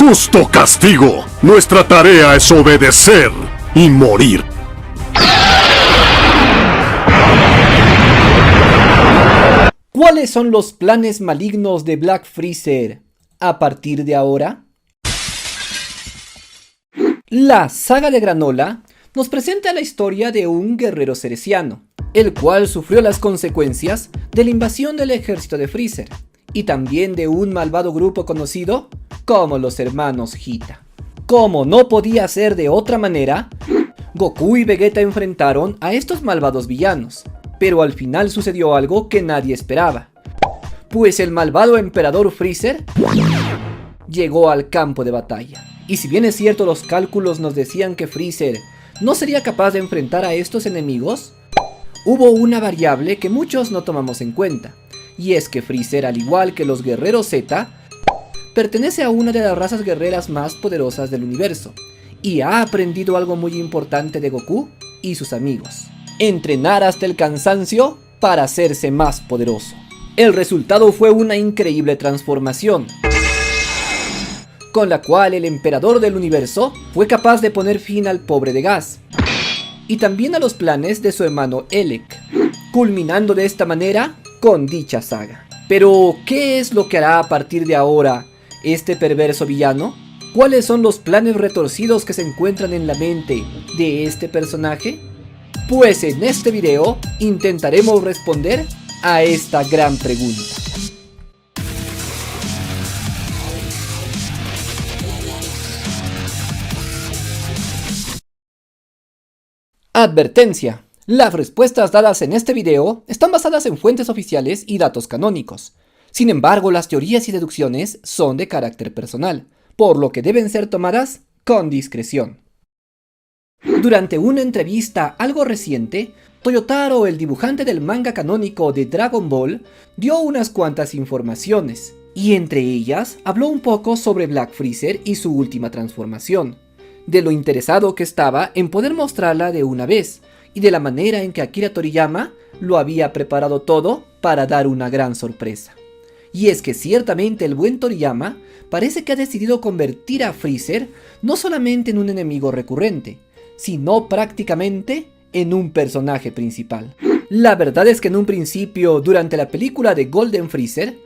justo castigo. Nuestra tarea es obedecer y morir. ¿Cuáles son los planes malignos de Black Freezer a partir de ahora? La saga de Granola nos presenta la historia de un guerrero cereciano, el cual sufrió las consecuencias de la invasión del ejército de Freezer, y también de un malvado grupo conocido como los hermanos Hita. Como no podía ser de otra manera, Goku y Vegeta enfrentaron a estos malvados villanos, pero al final sucedió algo que nadie esperaba, pues el malvado emperador Freezer llegó al campo de batalla. Y si bien es cierto, los cálculos nos decían que Freezer no sería capaz de enfrentar a estos enemigos, hubo una variable que muchos no tomamos en cuenta, y es que Freezer, al igual que los guerreros Z, pertenece a una de las razas guerreras más poderosas del universo, y ha aprendido algo muy importante de Goku y sus amigos: entrenar hasta el cansancio para hacerse más poderoso. El resultado fue una increíble transformación, con la cual el emperador del universo fue capaz de poner fin al pobre de Gas, y también a los planes de su hermano Elec, culminando de esta manera con dicha saga. Pero, ¿qué es lo que hará a partir de ahora este perverso villano? ¿Cuáles son los planes retorcidos que se encuentran en la mente de este personaje? Pues en este video intentaremos responder a esta gran pregunta. Advertencia: las respuestas dadas en este video están basadas en fuentes oficiales y datos canónicos. Sin embargo, las teorías y deducciones son de carácter personal, por lo que deben ser tomadas con discreción. Durante una entrevista algo reciente, Toyotaro, el dibujante del manga canónico de Dragon Ball, dio unas cuantas informaciones, y entre ellas habló un poco sobre Black Freezer y su última transformación, de lo interesado que estaba en poder mostrarla de una vez, y de la manera en que Akira Toriyama lo había preparado todo para dar una gran sorpresa. Y es que ciertamente el buen Toriyama parece que ha decidido convertir a Freezer no solamente en un enemigo recurrente, sino prácticamente en un personaje principal. La verdad es que en un principio, durante la película de Golden Freezer,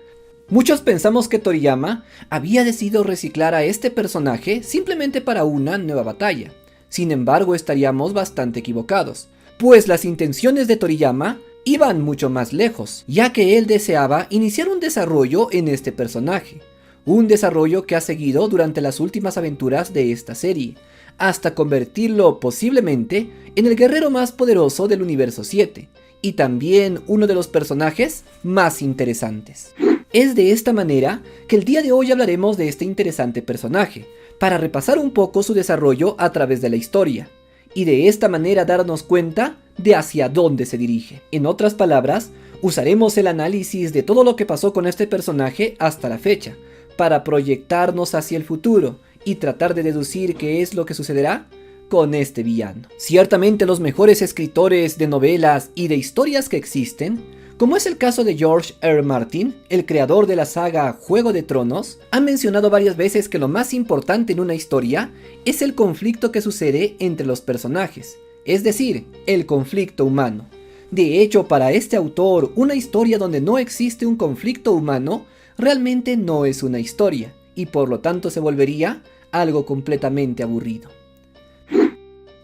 muchos pensamos que Toriyama había decidido reciclar a este personaje simplemente para una nueva batalla. Sin embargo, estaríamos bastante equivocados, pues las intenciones de Toriyama iban mucho más lejos, ya que él deseaba iniciar un desarrollo en este personaje, un desarrollo que ha seguido durante las últimas aventuras de esta serie, hasta convertirlo posiblemente en el guerrero más poderoso del universo 7, y también uno de los personajes más interesantes. Es de esta manera que el día de hoy hablaremos de este interesante personaje, para repasar un poco su desarrollo a través de la historia, y de esta manera darnos cuenta de hacia dónde se dirige. En otras palabras, usaremos el análisis de todo lo que pasó con este personaje hasta la fecha, para proyectarnos hacia el futuro, y tratar de deducir qué es lo que sucederá con este villano. Ciertamente los mejores escritores de novelas y de historias que existen, como es el caso de George R. Martin, el creador de la saga Juego de Tronos, ha mencionado varias veces que lo más importante en una historia es el conflicto que sucede entre los personajes, es decir, el conflicto humano. De hecho, para este autor, una historia donde no existe un conflicto humano realmente no es una historia, y por lo tanto se volvería algo completamente aburrido.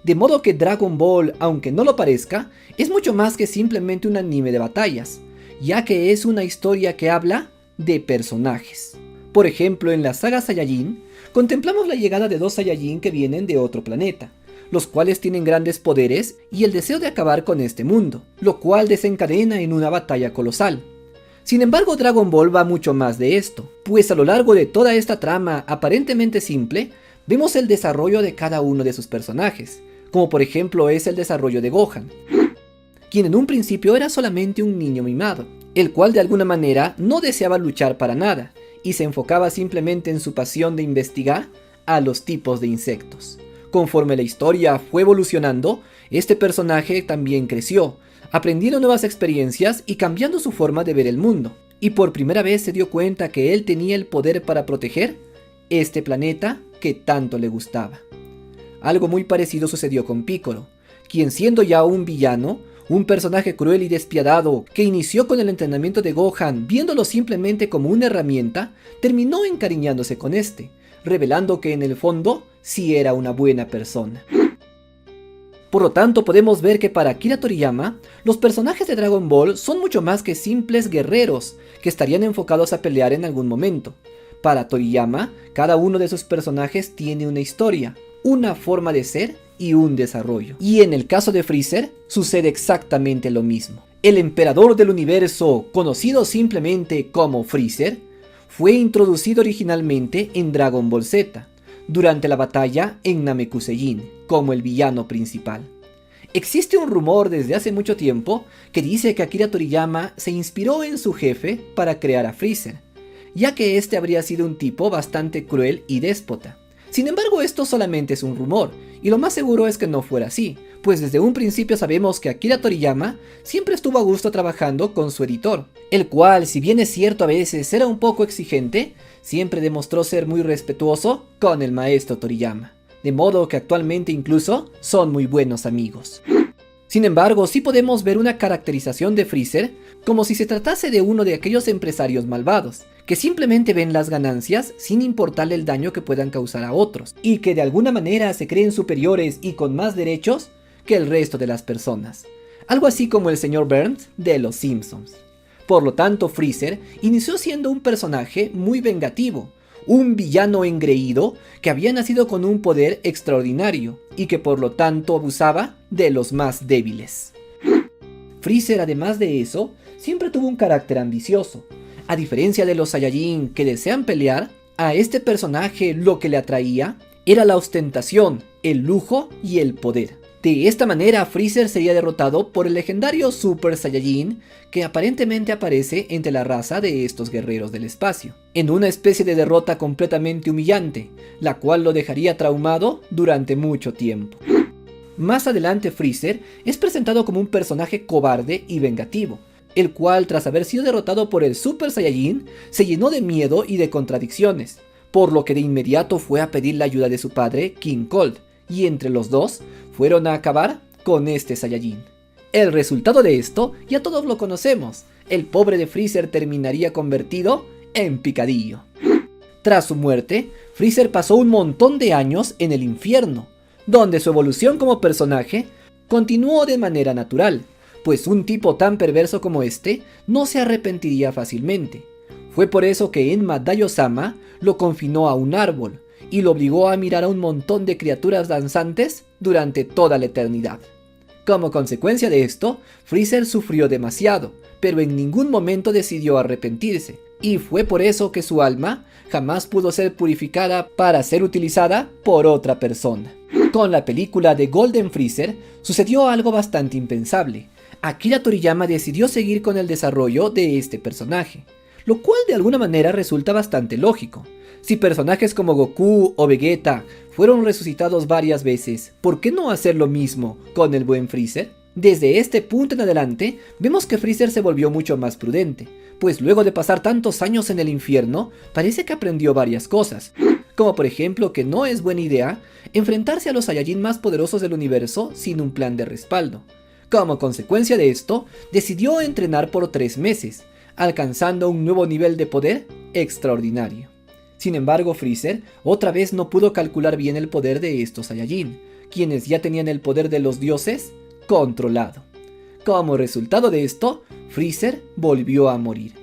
De modo que Dragon Ball, aunque no lo parezca, es mucho más que simplemente un anime de batallas, ya que es una historia que habla de personajes. Por ejemplo, en la saga Saiyajin, contemplamos la llegada de dos Saiyajin que vienen de otro planeta, los cuales tienen grandes poderes y el deseo de acabar con este mundo, lo cual desencadena en una batalla colosal. Sin embargo, Dragon Ball va mucho más de esto, pues a lo largo de toda esta trama aparentemente simple, vemos el desarrollo de cada uno de sus personajes, como por ejemplo es el desarrollo de Gohan, quien en un principio era solamente un niño mimado, el cual de alguna manera no deseaba luchar para nada, y se enfocaba simplemente en su pasión de investigar a los tipos de insectos. Conforme la historia fue evolucionando, este personaje también creció, aprendiendo nuevas experiencias y cambiando su forma de ver el mundo, y por primera vez se dio cuenta que él tenía el poder para proteger este planeta que tanto le gustaba. Algo muy parecido sucedió con Piccolo, quien siendo ya un villano, un personaje cruel y despiadado que inició con el entrenamiento de Gohan viéndolo simplemente como una herramienta, terminó encariñándose con este, revelando que en el fondo sí era una buena persona. Por lo tanto, podemos ver que para Akira Toriyama, los personajes de Dragon Ball son mucho más que simples guerreros que estarían enfocados a pelear en algún momento. Para Toriyama, cada uno de sus personajes tiene una historia, una forma de ser y un desarrollo. Y en el caso de Freezer, sucede exactamente lo mismo. El emperador del universo, conocido simplemente como Freezer, fue introducido originalmente en Dragon Ball Z, durante la batalla en Namekusei, como el villano principal. Existe un rumor desde hace mucho tiempo que dice que Akira Toriyama se inspiró en su jefe para crear a Freezer, ya que este habría sido un tipo bastante cruel y déspota. Sin embargo, esto solamente es un rumor, y lo más seguro es que no fuera así, pues desde un principio sabemos que Akira Toriyama siempre estuvo a gusto trabajando con su editor, el cual, si bien es cierto a veces era un poco exigente, siempre demostró ser muy respetuoso con el maestro Toriyama, de modo que actualmente incluso son muy buenos amigos. Sin embargo, sí podemos ver una caracterización de Freezer como si se tratase de uno de aquellos empresarios malvados, que simplemente ven las ganancias sin importarle el daño que puedan causar a otros, y que de alguna manera se creen superiores y con más derechos que el resto de las personas. Algo así como el señor Burns de Los Simpsons. Por lo tanto, Freezer inició siendo un personaje muy vengativo, un villano engreído que había nacido con un poder extraordinario y que por lo tanto abusaba de los más débiles. Freezer, además de eso, siempre tuvo un carácter ambicioso. A diferencia de los Saiyajin que desean pelear, a este personaje lo que le atraía era la ostentación, el lujo y el poder. De esta manera, Freezer sería derrotado por el legendario Super Saiyajin que aparentemente aparece entre la raza de estos guerreros del espacio, en una especie de derrota completamente humillante, la cual lo dejaría traumado durante mucho tiempo. Más adelante, Freezer es presentado como un personaje cobarde y vengativo, el cual, tras haber sido derrotado por el Super Saiyajin, se llenó de miedo y de contradicciones, por lo que de inmediato fue a pedir la ayuda de su padre, King Cold, y entre los dos fueron a acabar con este Saiyajin. El resultado de esto ya todos lo conocemos, el pobre de Freezer terminaría convertido en picadillo. Tras su muerte, Freezer pasó un montón de años en el infierno, donde su evolución como personaje continuó de manera natural, pues un tipo tan perverso como este no se arrepentiría fácilmente. Fue por eso que Enma Daiyosama lo confinó a un árbol y lo obligó a mirar a un montón de criaturas danzantes durante toda la eternidad. Como consecuencia de esto, Freezer sufrió demasiado, pero en ningún momento decidió arrepentirse, y fue por eso que su alma jamás pudo ser purificada para ser utilizada por otra persona. Con la película de Golden Freezer sucedió algo bastante impensable. Akira Toriyama decidió seguir con el desarrollo de este personaje, lo cual de alguna manera resulta bastante lógico. Si personajes como Goku o Vegeta fueron resucitados varias veces, ¿por qué no hacer lo mismo con el buen Freezer? Desde este punto en adelante, vemos que Freezer se volvió mucho más prudente, pues luego de pasar tantos años en el infierno, parece que aprendió varias cosas, como por ejemplo que no es buena idea enfrentarse a los Saiyajin más poderosos del universo sin un plan de respaldo. Como consecuencia de esto, decidió entrenar por 3 meses, alcanzando un nuevo nivel de poder extraordinario. Sin embargo, Freezer otra vez no pudo calcular bien el poder de estos Saiyajin, quienes ya tenían el poder de los dioses controlado. Como resultado de esto, Freezer volvió a morir.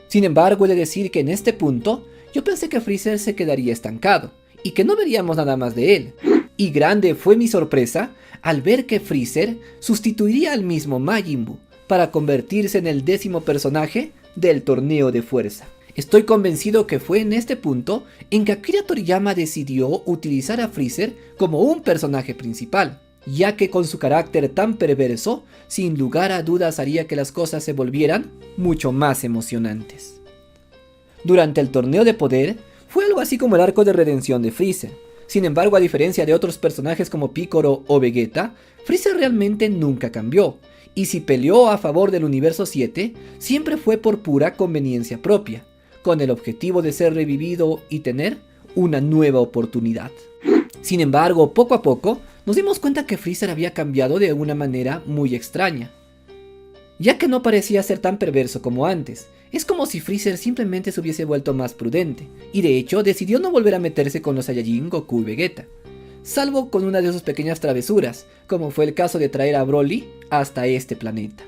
Sin embargo, he de decir que en este punto, yo pensé que Freezer se quedaría estancado, y que no veríamos nada más de él. Y grande fue mi sorpresa al ver que Freezer sustituiría al mismo Majin Buu, para convertirse en el 10º personaje del torneo de fuerza. Estoy convencido que fue en este punto en que Akira Toriyama decidió utilizar a Freezer como un personaje principal, ya que con su carácter tan perverso, sin lugar a dudas haría que las cosas se volvieran mucho más emocionantes. Durante el torneo de poder, fue algo así como el arco de redención de Freezer. Sin embargo, a diferencia de otros personajes como Piccolo o Vegeta, Freezer realmente nunca cambió, y si peleó a favor del universo 7, siempre fue por pura conveniencia propia, con el objetivo de ser revivido y tener una nueva oportunidad. Sin embargo, poco a poco, nos dimos cuenta que Freezer había cambiado de una manera muy extraña, ya que no parecía ser tan perverso como antes. Es como si Freezer simplemente se hubiese vuelto más prudente, y de hecho decidió no volver a meterse con los Saiyajin Goku y Vegeta, salvo con una de sus pequeñas travesuras, como fue el caso de traer a Broly hasta este planeta.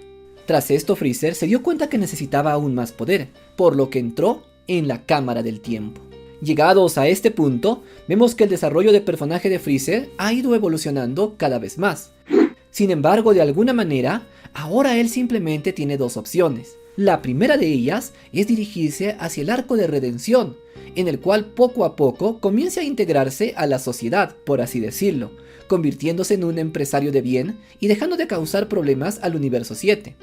Tras esto, Freezer se dio cuenta que necesitaba aún más poder, por lo que entró en la Cámara del Tiempo. Llegados a este punto, vemos que el desarrollo de personaje de Freezer ha ido evolucionando cada vez más. Sin embargo, de alguna manera, ahora él simplemente tiene dos opciones. La primera de ellas es dirigirse hacia el arco de redención, en el cual poco a poco comienza a integrarse a la sociedad, por así decirlo, convirtiéndose en un empresario de bien y dejando de causar problemas al universo 7.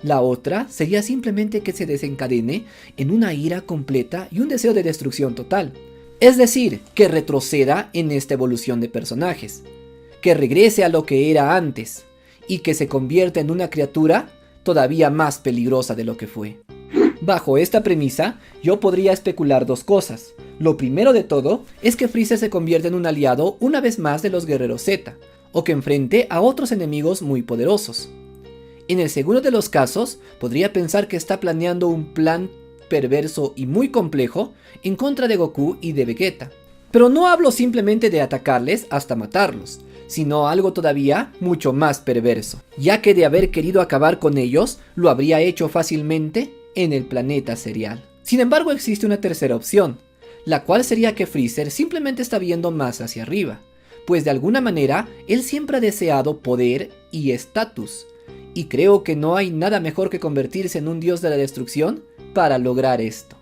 La otra sería simplemente que se desencadene en una ira completa y un deseo de destrucción total. Es decir, que retroceda en esta evolución de personajes, que regrese a lo que era antes y que se convierta en una criatura todavía más peligrosa de lo que fue. Bajo esta premisa, yo podría especular dos cosas. Lo primero de todo es que Freezer se convierte en un aliado una vez más de los guerreros Z, o que enfrente a otros enemigos muy poderosos. En el segundo de los casos, podría pensar que está planeando un plan perverso y muy complejo en contra de Goku y de Vegeta. Pero no hablo simplemente de atacarles hasta matarlos, sino algo todavía mucho más perverso, ya que de haber querido acabar con ellos, lo habría hecho fácilmente en el planeta Cereal. Sin embargo, existe una tercera opción, la cual sería que Freezer simplemente está viendo más hacia arriba, pues de alguna manera él siempre ha deseado poder y estatus, y creo que no hay nada mejor que convertirse en un dios de la destrucción para lograr esto.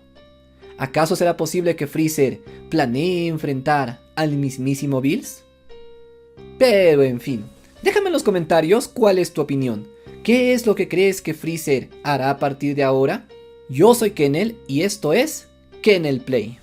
¿Acaso será posible que Freezer planee enfrentar al mismísimo Bills? Pero en fin, déjame en los comentarios cuál es tu opinión. ¿Qué es lo que crees que Freezer hará a partir de ahora? Yo soy Kennel y esto es Kennel Play.